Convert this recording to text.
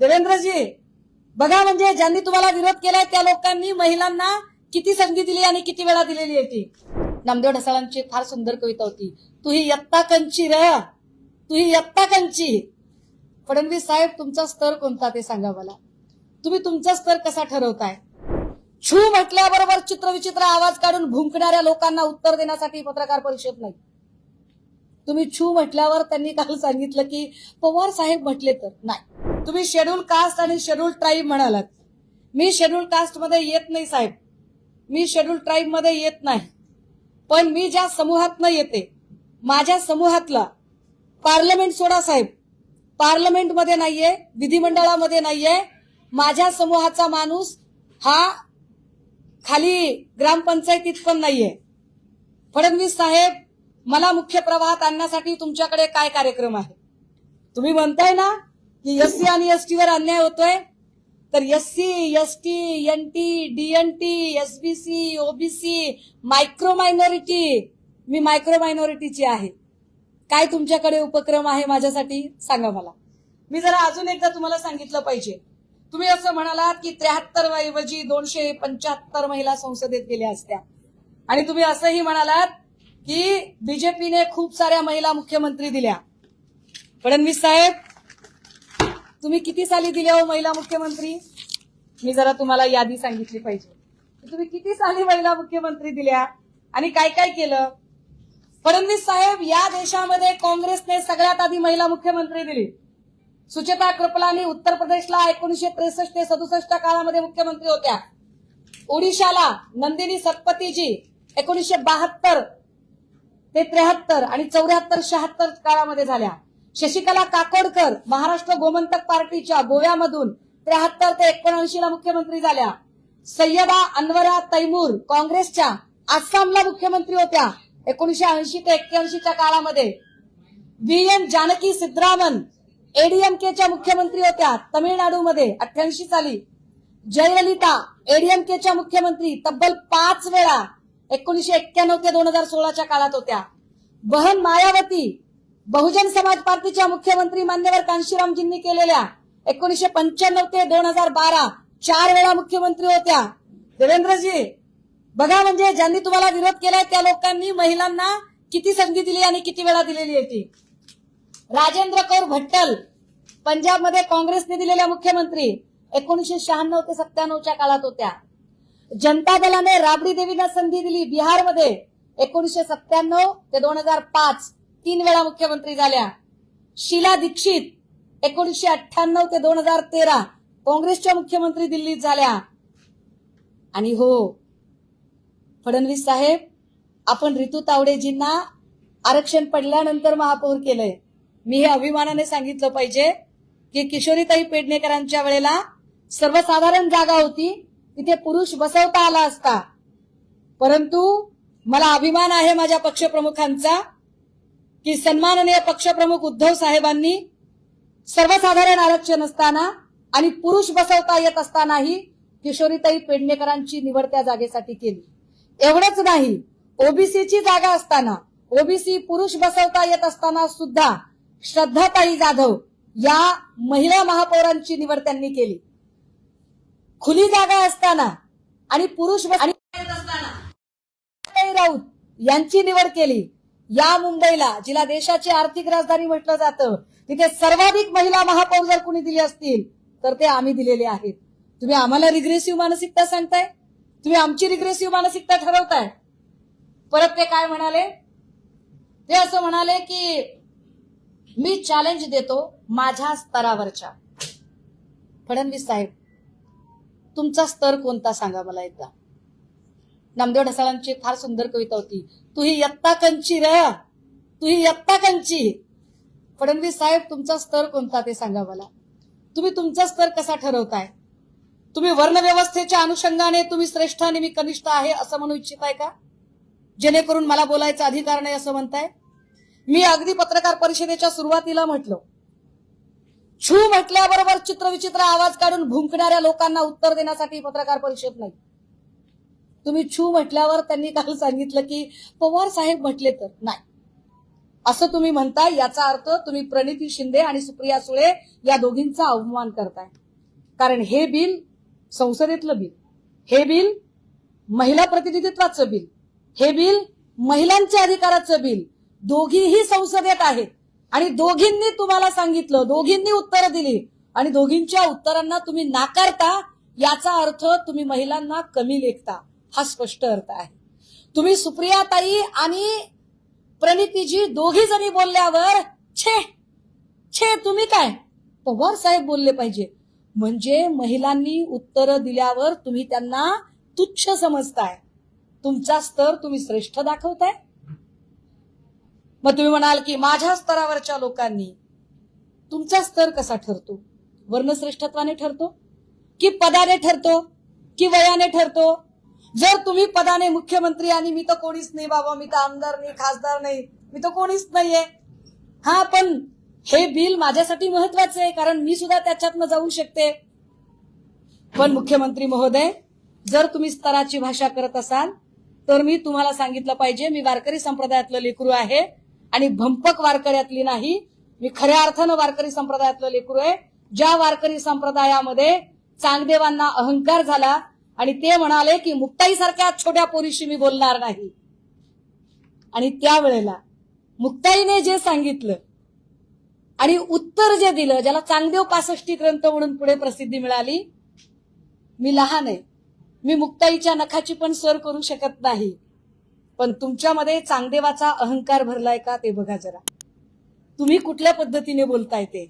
देवेंद्रजी, बघा म्हणजे ज्यांनी तुम्हाला विरोध केलाय त्या लोकांनी महिलांना किती संधी दिली आणि किती वेळा दिलेली आहे ती. नामदेव ढसाळांची फार सुंदर कविता होती, तू ही यत्ता कंची र, तू ही यत्ता कंची. फडणवीस साहेब, तुमचा स्तर कोणता ते सांगा मला. तुम्ही तुमचा स्तर कसा ठरवताय? छू म्हटल्याबरोबर चित्रविचित्र आवाज काढून भुंकणाऱ्या लोकांना उत्तर देण्यासाठी पत्रकार परिषद नाही. तुम्ही छू म्हटल्यावर त्यांनी काल सांगितलं की पवार साहेब म्हटले तर नाही. तुम्ही शेड्यूल कास्ट आणि शेड्यूल ट्राईब म्हणालात. मी शेड्यूल कास्ट मध्ये येत नाही साहेब, मी शेड्यूल ट्राईब मध्ये येत नाही. पण मी ज्या समूहातनं येते, माझ्या समूहातला पार्लमेंट सोडा साहेब, पार्लमेंट मध्ये नाहीये, विधिमंडळामध्ये नाहीये. माझ्या समूहाचा माणूस हा खाली ग्रामपंचायतीत पण नाहीये. फडणवीस साहेब, मला मुख्य प्रवाहात आणण्यासाठी तुमच्याकडे काय कार्यक्रम आहे? तुम्ही म्हणताय ना की एससी आणि एसटी वर अन्याय होतोय, तर SC, ST, NT, DNT, SBC, OBC, micro minority, मी मायक्रो मायनॉरिटीची आहे. काय तुमच्याकडे उपक्रम आहे माझ्यासाठी सांगा मला. मी जरा अजून एकदा तुम्हाला सांगितलं पाहिजे. तुम्ही असं म्हणालात की 73 ऐवजी 275 महिला संसदेत गेल्या असत्या, आणि तुम्ही असंही म्हणालात की बीजेपीने खूप साऱ्या महिला मुख्यमंत्री दिल्या. फडणवीस साहेब, तुम्ही किती साली दिल्या हो महिला मुख्यमंत्री? मी जरा तुम्हाला यादी सांगितली पाहिजे. तुम्ही किती साली महिला मुख्यमंत्री दिल्या आणि काय काय केलं? फडणवीस साहेब, या देशामध्ये काँग्रेसने सगळ्यात आधी महिला मुख्यमंत्री दिली. सुचेता कृपलानी उत्तर प्रदेशला 1963 ते 67 काळामध्ये मुख्यमंत्री होत्या. ओडिशाला नंदिनी सतपथीजी 1972 ते 73 आणि 74-76 काळामध्ये झाल्या. शशिकला काकोडकर महाराष्ट्र गोमंतक पार्टीच्या गोव्यामधून 73 ते 79 ला मुख्यमंत्री झाल्या. सय्यदा अनवरा तैमूर काँग्रेसच्या आसामला मुख्यमंत्री होत्या 1980 ते 81च्या काळामध्ये. व्ही.एन. जानकी सिद्धरामन एडीएमकेच्या मुख्यमंत्री होत्या तमिळनाडूमध्ये 88 साली. जयललिता एडीएमकेच्या मुख्यमंत्री तब्बल 5 वेळा 1991 ते 2016च्या काळात होत्या. बहन मायावती बहुजन समाज पार्टीच्या मुख्यमंत्री मान्यवर कांशीरामजींनी केलेल्या 1995 ते 2012 4 वेळा मुख्यमंत्री होत्या. देवेंद्रजी, बघा म्हणजे ज्यांनी तुम्हाला विरोध केलाय त्या लोकांनी महिलांना किती संधी दिली आणि किती वेळा दिलेली आहे ती. राजेंद्र कौर भट्टल पंजाबमध्ये काँग्रेसने दिलेल्या मुख्यमंत्री 1996 ते 97च्या काळात होत्या. जनता दलाने राबडी देवींना संधी दिली बिहारमध्ये 1997 ते 2005 3 वेळा मुख्यमंत्री झाल्या. शीला दीक्षित 1998 ते 2013 काँग्रेसच्या मुख्यमंत्री दिल्लीत झाल्या. आणि हो फडणवीस साहेब, आपण ऋतू तावडेजींना आरक्षण पडल्यानंतर महापौर केलंय. मी हे अभिमानाने सांगितलं पाहिजे की किशोरीताई पेडणेकरांच्या वेळेला सर्वसाधारण जागा होती, तिथे पुरुष बसवता आला असता. परंतु मला अभिमान आहे माझ्या पक्षप्रमुखांचा की सन्माननीय पक्षप्रमुख उद्धव साहेबांनी सर्वसाधारण आरक्षण असताना आणि पुरुष बसवता येत असतानाही किशोरीताई पेडणेकरांची निवड त्या जागेसाठी केली. एवढंच नाही, ओबीसीची जागा असताना, ओबीसी पुरुष बसवता येत असताना सुद्धा श्रद्धाताई जाधव या महिला महापौरांची निवड त्यांनी केली. खुली जागा असताना आणि पुरुष राऊत यांची निवड केली. या मुंबईला, जिला देशाची आर्थिक राजधानी म्हटलं जातं, तिथे सर्वाधिक महिला महापौर जर कुणी दिले असतील तर ते आम्ही दिलेले आहेत. तुम्ही आम्हाला रिग्रेसिव्ह मानसिकता सांगताय, तुम्ही आमची रिग्रेसिव्ह मानसिकता ठरवताय. परत ते काय म्हणाले? ते असं म्हणाले की मी चॅलेंज देतो माझ्या स्तरावरच्या. फडणवीस साहेब, तुमचा स्तर कोणता सांगा मला एकदा. नामदेव ढसाळांची फार सुंदर कविता होती, तू ही यत्ता कंची र, तू ही यत्ता कंची. फडणवीस साहेब, तुमचा स्तर कोणता ते सांगा मला. तुम्ही तुमचा स्तर कसा ठरवताय? तुम्ही वर्णव्यवस्थेच्या अनुषंगाने तुम्ही श्रेष्ठ आणि मी कनिष्ठ आहे असं म्हणू इच्छिताय का? जेणेकरून मला बोलायचा अधिकार नाही असं म्हणताय? मी अगदी पत्रकार परिषदेच्या सुरुवातीला म्हटलं, छू म्हटल्याबरोबर चित्रविचित्र आवाज काढून भुंकणाऱ्या लोकांना उत्तर देण्यासाठी पत्रकार परिषद नाही. तुम्ही छू म्हटल्यावर त्यांनी काल सांगितलं की पवार साहेब म्हटले तर नाही. असं तुम्ही म्हणताय, याचा अर्थ तुम्ही प्रणिती शिंदे आणि सुप्रिया सुळे या दोघींचा अवमान करताय. कारण हे बिल संसदेतलं बिल, हे बिल महिला प्रतिनिधित्वाचं बिल, हे बिल महिलांच्या अधिकाराचं बिल, दोघीही संसदेत आहेत आणि दोघींनी तुम्हाला सांगितलं, दोघींनी उत्तरं दिली आणि दोघींच्या उत्तरांना तुम्ही नाकारता. याचा अर्थ तुम्ही महिलांना कमी लेखता, हा स्पष्ट अर्थ आहे. तुम्ही सुप्रियाताई आणि प्रणितीजी दोघी जणी बोलल्यावर छे तुम्ही काय, पवार साहेब बोलले पाहिजे. म्हणजे महिलांनी उत्तर दिल्यावर तुम्ही त्यांना तुच्छ समजताय, तुमचा स्तर तुम्ही श्रेष्ठ दाखवताय. मग तुम्ही म्हणाल की माझ्या स्तरावरच्या लोकांनी, तुमचा स्तर कसा ठरतो? वर्णश्रेष्ठत्वाने ठरतो की पदाने ठरतो की वयाने ठरतो? जर तुम्ही पदाने मुख्यमंत्री आणि मी तर कोणीच नाही बाबा, मी तर आमदार नाही, खासदार नाही, मी तर कोणीच नाहीये. हा, पण हे बिल माझ्यासाठी महत्वाचं आहे कारण मी सुद्धा त्याच्यातनं जाऊ शकते. पण मुख्यमंत्री महोदय, जर तुम्ही स्तराची भाषा करत असाल तर मी तुम्हाला सांगितलं पाहिजे, मी वारकरी संप्रदायातलं लेकरू आहे आणि भंपक वारकऱ्यातली नाही, मी खऱ्या अर्थानं वारकरी संप्रदायातलं लेकरू आहे. ज्या वारकरी संप्रदायामध्ये चांगदेवांना अहंकार झाला आणि ते म्हणाले की मुक्ताई सारख्या छोट्या पोरीशी मी बोलणार नाही, आणि त्यावेळेला मुक्ताईने जे सांगितलं आणि उत्तर जे दिलं, ज्याला चांगदेव 65 ग्रंथ म्हणून पुढे प्रसिद्धी मिळाली, मी लहान आहे, मी मुक्ताईच्या नखाची पण सर करू शकत नाही, पण तुमच्यामध्ये चांगदेवाचा अहंकार भरलाय का ते बघा जरा. तुम्ही कुठल्या पद्धतीने बोलताय ते.